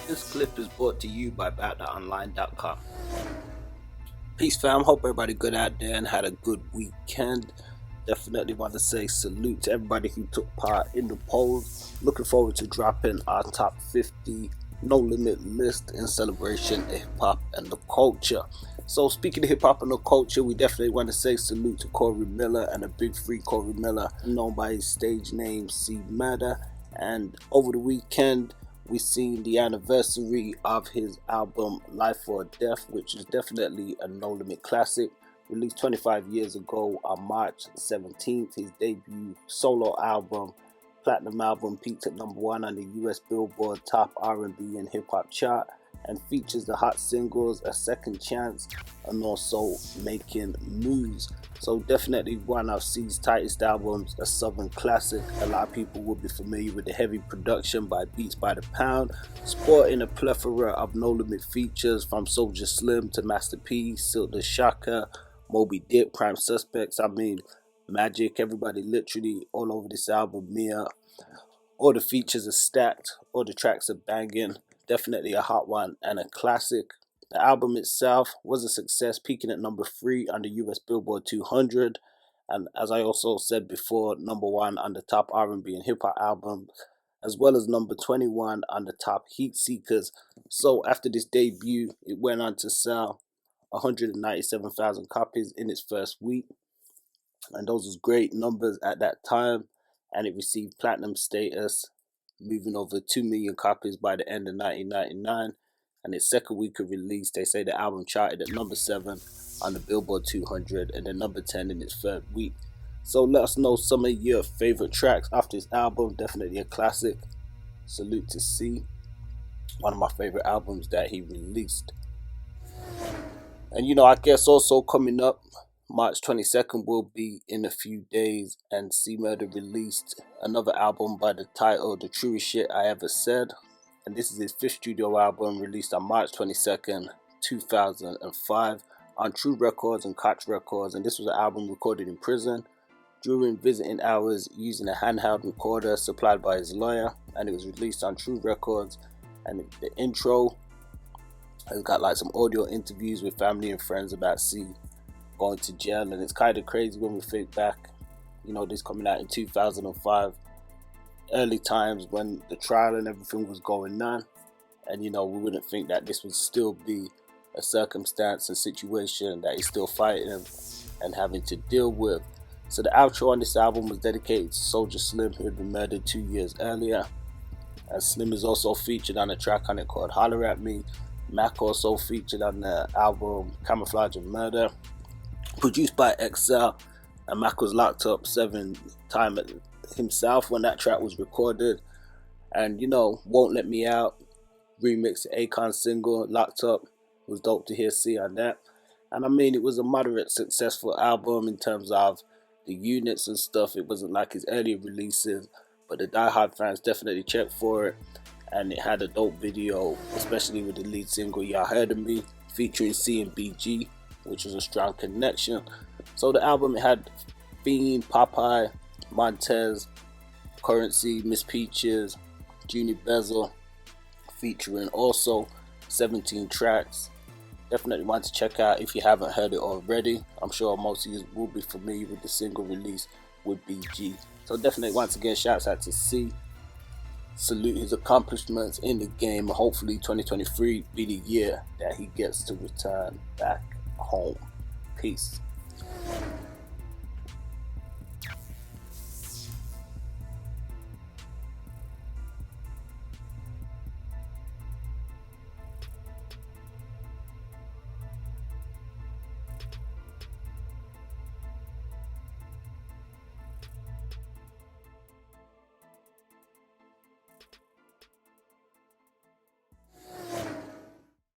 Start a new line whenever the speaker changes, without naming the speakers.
This clip is brought to you by BattleOnline.com. Peace fam, hope everybody good out there and had a good weekend. Definitely want to say salute to everybody who took part in the polls. Looking forward to dropping our top 50 no limit list in celebration of hip hop and the culture. So speaking of hip hop and the culture, we definitely want to say salute to Corey Miller and a big free Corey Miller, known by his stage name C Murder. And over the weekend, we seen the anniversary of his album Life or Death, which is definitely a no limit classic. Released 25 years ago on March 17th, his debut solo album, platinum album, peaked at #1 on the US Billboard Top R&B and Hip Hop chart, and features the hot singles A Second Chance and also Making Moves. So definitely one of C's tightest albums, a southern classic. A lot of people will be familiar with the heavy production by Beats by the Pound, sporting a plethora of no limit features from Soulja Slim to Master P, Silk the Shocker, Moby Dick, Prime Suspects, Magic, everybody literally all over this album. Mia, all the features are stacked, all the tracks are banging. Definitely a hot one and a classic. The album itself was a success, peaking at #3 on the US Billboard 200, and as I also said before, #1 on the top R&B and hip hop album, as well as #21 on the top Heat Seekers. So after this debut, it went on to sell 197,000 copies in its first week, and those was great numbers at that time, and it received platinum status, moving over 2 million copies by the end of 1999. And its second week of release, they say the album charted at #7 on the Billboard 200 and then #10 in its third week. So let us know some of your favorite tracks off this album. Definitely a classic. Salute to C, one of my favorite albums that he released. And I guess also coming up, March 22nd will be in a few days, and C Murder released another album by the title The Truest Shit I Ever Said. And this is his 5th studio album, released on March 22nd, 2005 on Tru Records and Koch Records. And this was an album recorded in prison during visiting hours using a handheld recorder supplied by his lawyer. And it was released on Tru Records. And the intro has got like some audio interviews with family and friends about C going to jail. And it's kind of crazy when we think back, this coming out in 2005. Early times when the trial and everything was going on, and we wouldn't think that this would still be a circumstance and situation that he's still fighting and having to deal with. So the outro on this album was dedicated to Soulja Slim, who had been murdered 2 years earlier, and Slim is also featured on a track on it called Holler At Me. Mac also featured on the album Camouflage and Murder, produced by XL, and Mac was locked up 7 times himself when that track was recorded. And Won't Let Me Out, remix the Akon single Locked Up, was dope to hear C on that. And it was a moderate successful album in terms of the units and stuff. It wasn't like his earlier releases, but the diehard fans definitely checked for it, and it had a dope video, especially with the lead single Y'all Heard of Me, featuring C and BG, which was a strong connection. So the album, it had Fiend, Popeye, Montez, Currency, Miss Peaches, Junior Bezel, featuring also 17 tracks. Definitely want to check out if you haven't heard it already. I'm sure most of you will be familiar with the single release with BG. So definitely, once again, shouts out to C. Salute his accomplishments in the game. Hopefully 2023 be the year that he gets to return back home. Peace.